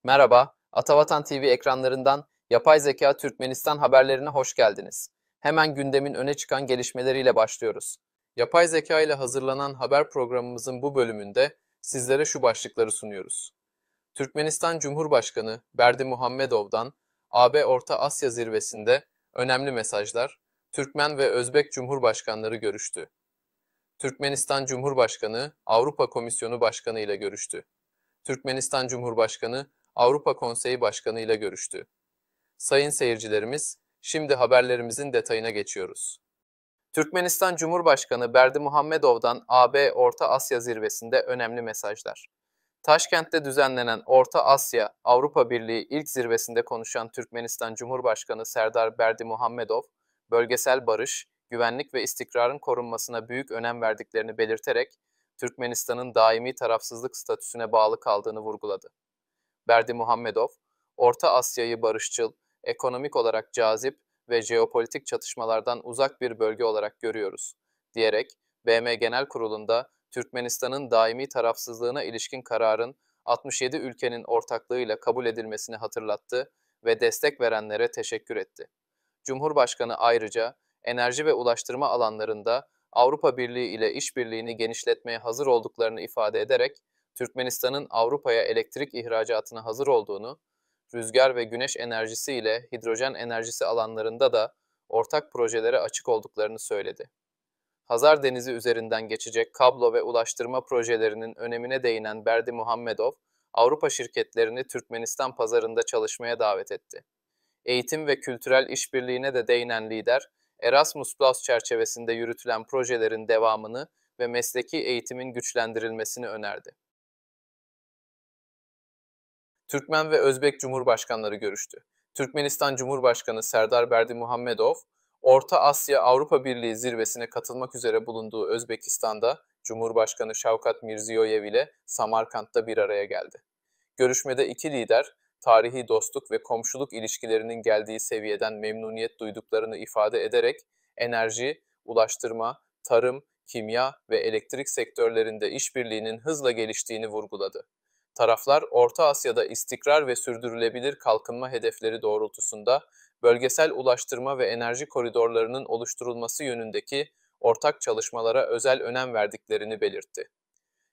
Merhaba, Atavatan TV ekranlarından Yapay Zeka Türkmenistan haberlerine hoş geldiniz. Hemen gündemin öne çıkan gelişmeleriyle başlıyoruz. Yapay zeka ile hazırlanan haber programımızın bu bölümünde sizlere şu başlıkları sunuyoruz. Türkmenistan Cumhurbaşkanı Berdimuhamedov'dan AB Orta Asya zirvesinde önemli mesajlar, Türkmen ve Özbek Cumhurbaşkanları görüştü. Türkmenistan Cumhurbaşkanı Avrupa Komisyonu Başkanı ile görüştü. Türkmenistan Cumhurbaşkanı Avrupa Konseyi Başkanı ile görüştü. Sayın seyircilerimiz, şimdi haberlerimizin detayına geçiyoruz. Türkmenistan Cumhurbaşkanı Berdimuhamedov'dan AB Orta Asya zirvesinde önemli mesajlar. Taşkent'te düzenlenen Orta Asya Avrupa Birliği ilk zirvesinde konuşan Türkmenistan Cumhurbaşkanı Serdar Berdimuhamedov, bölgesel barış, güvenlik ve istikrarın korunmasına büyük önem verdiklerini belirterek Türkmenistan'ın daimi tarafsızlık statüsüne bağlı kaldığını vurguladı. Berdimuhamedov, Orta Asya'yı barışçıl, ekonomik olarak cazip ve jeopolitik çatışmalardan uzak bir bölge olarak görüyoruz, diyerek BM Genel Kurulu'nda Türkmenistan'ın daimi tarafsızlığına ilişkin kararın 67 ülkenin ortaklığıyla kabul edilmesini hatırlattı ve destek verenlere teşekkür etti. Cumhurbaşkanı ayrıca enerji ve ulaştırma alanlarında Avrupa Birliği ile işbirliğini genişletmeye hazır olduklarını ifade ederek Türkmenistan'ın Avrupa'ya elektrik ihracatına hazır olduğunu, rüzgar ve güneş enerjisi ile hidrojen enerjisi alanlarında da ortak projelere açık olduklarını söyledi. Hazar Denizi üzerinden geçecek kablo ve ulaştırma projelerinin önemine değinen Berdimuhamedov, Avrupa şirketlerini Türkmenistan pazarında çalışmaya davet etti. Eğitim ve kültürel işbirliğine de değinen lider, Erasmus Plus çerçevesinde yürütülen projelerin devamını ve mesleki eğitimin güçlendirilmesini önerdi. Türkmen ve Özbek Cumhurbaşkanları görüştü. Türkmenistan Cumhurbaşkanı Serdar Berdimuhamedov, Orta Asya Avrupa Birliği zirvesine katılmak üzere bulunduğu Özbekistan'da Cumhurbaşkanı Şavkat Mirziyoyev ile Samarkand'da bir araya geldi. Görüşmede iki lider, tarihi dostluk ve komşuluk ilişkilerinin geldiği seviyeden memnuniyet duyduklarını ifade ederek enerji, ulaştırma, tarım, kimya ve elektrik sektörlerinde işbirliğinin hızla geliştiğini vurguladı. Taraflar, Orta Asya'da istikrar ve sürdürülebilir kalkınma hedefleri doğrultusunda bölgesel ulaştırma ve enerji koridorlarının oluşturulması yönündeki ortak çalışmalara özel önem verdiklerini belirtti.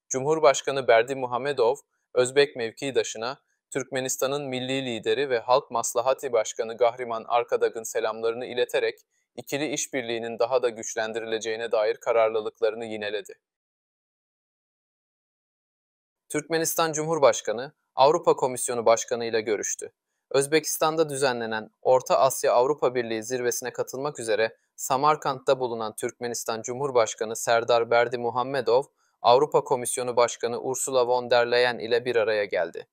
Cumhurbaşkanı Berdimuhamedov, Özbek mevkidaşına Türkmenistan'ın milli lideri ve Halk Maslahati Başkanı Gahriman Arkadag'ın selamlarını ileterek ikili işbirliğinin daha da güçlendirileceğine dair kararlılıklarını yineledi. Türkmenistan Cumhurbaşkanı, Avrupa Komisyonu Başkanı ile görüştü. Özbekistan'da düzenlenen Orta Asya Avrupa Birliği zirvesine katılmak üzere Samarkand'da bulunan Türkmenistan Cumhurbaşkanı Serdar Berdimuhamedov, Avrupa Komisyonu Başkanı Ursula von der Leyen ile bir araya geldi.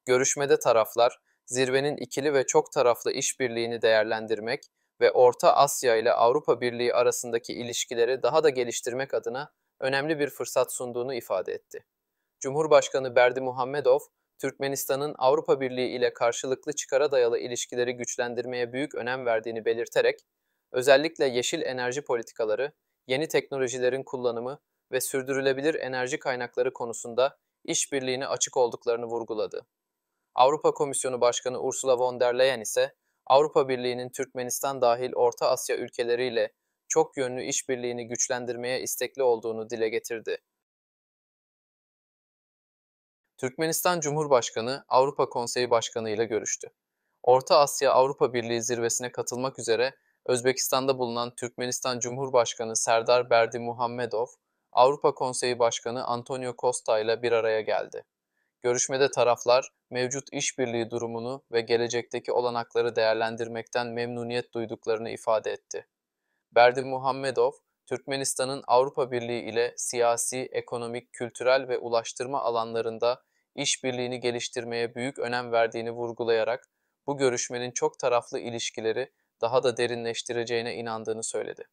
Görüşmede taraflar, zirvenin ikili ve çok taraflı işbirliğini değerlendirmek ve Orta Asya ile Avrupa Birliği arasındaki ilişkileri daha da geliştirmek adına önemli bir fırsat sunduğunu ifade etti. Cumhurbaşkanı Berdimuhamedov, Türkmenistan'ın Avrupa Birliği ile karşılıklı çıkara dayalı ilişkileri güçlendirmeye büyük önem verdiğini belirterek, özellikle yeşil enerji politikaları, yeni teknolojilerin kullanımı ve sürdürülebilir enerji kaynakları konusunda işbirliğine açık olduklarını vurguladı. Avrupa Komisyonu Başkanı Ursula von der Leyen ise, Avrupa Birliği'nin Türkmenistan dahil Orta Asya ülkeleriyle çok yönlü işbirliğini güçlendirmeye istekli olduğunu dile getirdi. Türkmenistan Cumhurbaşkanı Avrupa Konseyi Başkanı ile görüştü. Orta Asya Avrupa Birliği zirvesine katılmak üzere Özbekistan'da bulunan Türkmenistan Cumhurbaşkanı Serdar Berdimuhamedov, Avrupa Konseyi Başkanı Antonio Costa ile bir araya geldi. Görüşmede taraflar mevcut işbirliği durumunu ve gelecekteki olanakları değerlendirmekten memnuniyet duyduklarını ifade etti. Berdimuhamedov, Türkmenistan'ın Avrupa Birliği ile siyasi, ekonomik, kültürel ve ulaştırma alanlarında işbirliğini geliştirmeye büyük önem verdiğini vurgulayarak bu görüşmenin çok taraflı ilişkileri daha da derinleştireceğine inandığını söyledi.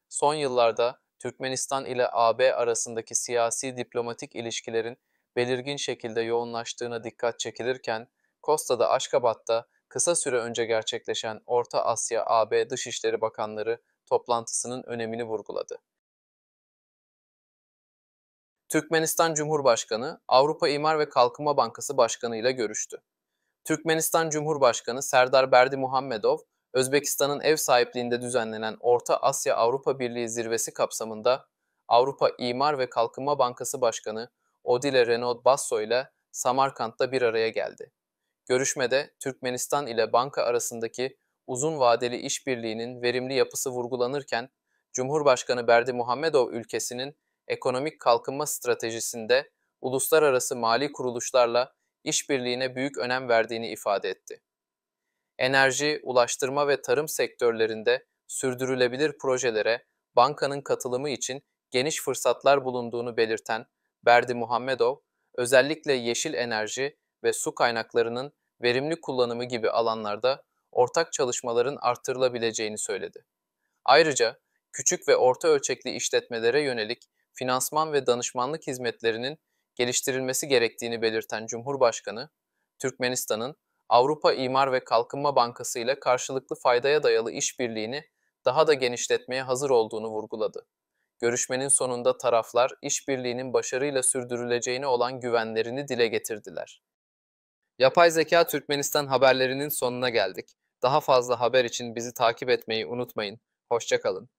Son yıllarda Türkmenistan ile AB arasındaki siyasi diplomatik ilişkilerin belirgin şekilde yoğunlaştığına dikkat çekilirken, Kosta'da Aşkabat'ta kısa süre önce gerçekleşen Orta Asya AB Dışişleri Bakanları toplantısının önemini vurguladı. Türkmenistan Cumhurbaşkanı, Avrupa İmar ve Kalkınma Bankası Başkanı ile görüştü. Türkmenistan Cumhurbaşkanı Serdar Berdimuhamedov, Özbekistan'ın ev sahipliğinde düzenlenen Orta Asya Avrupa Birliği zirvesi kapsamında Avrupa İmar ve Kalkınma Bankası Başkanı Odile Renaud Basso ile Samarkand'da bir araya geldi. Görüşmede Türkmenistan ile banka arasındaki uzun vadeli işbirliğinin verimli yapısı vurgulanırken, Cumhurbaşkanı Berdimuhamedov ülkesinin ekonomik kalkınma stratejisinde uluslararası mali kuruluşlarla işbirliğine büyük önem verdiğini ifade etti. Enerji, ulaştırma ve tarım sektörlerinde sürdürülebilir projelere bankanın katılımı için geniş fırsatlar bulunduğunu belirten Berdimuhamedov, özellikle yeşil enerji ve su kaynaklarının verimli kullanımı gibi alanlarda ortak çalışmaların artırılabileceğini söyledi. Ayrıca küçük ve orta ölçekli işletmelere yönelik finansman ve danışmanlık hizmetlerinin geliştirilmesi gerektiğini belirten Cumhurbaşkanı, Türkmenistan'ın Avrupa İmar ve Kalkınma Bankası ile karşılıklı faydaya dayalı işbirliğini daha da genişletmeye hazır olduğunu vurguladı. Görüşmenin sonunda taraflar işbirliğinin başarıyla sürdürüleceğine olan güvenlerini dile getirdiler. Yapay Zeka Türkmenistan haberlerinin sonuna geldik. Daha fazla haber için bizi takip etmeyi unutmayın. Hoşça kalın.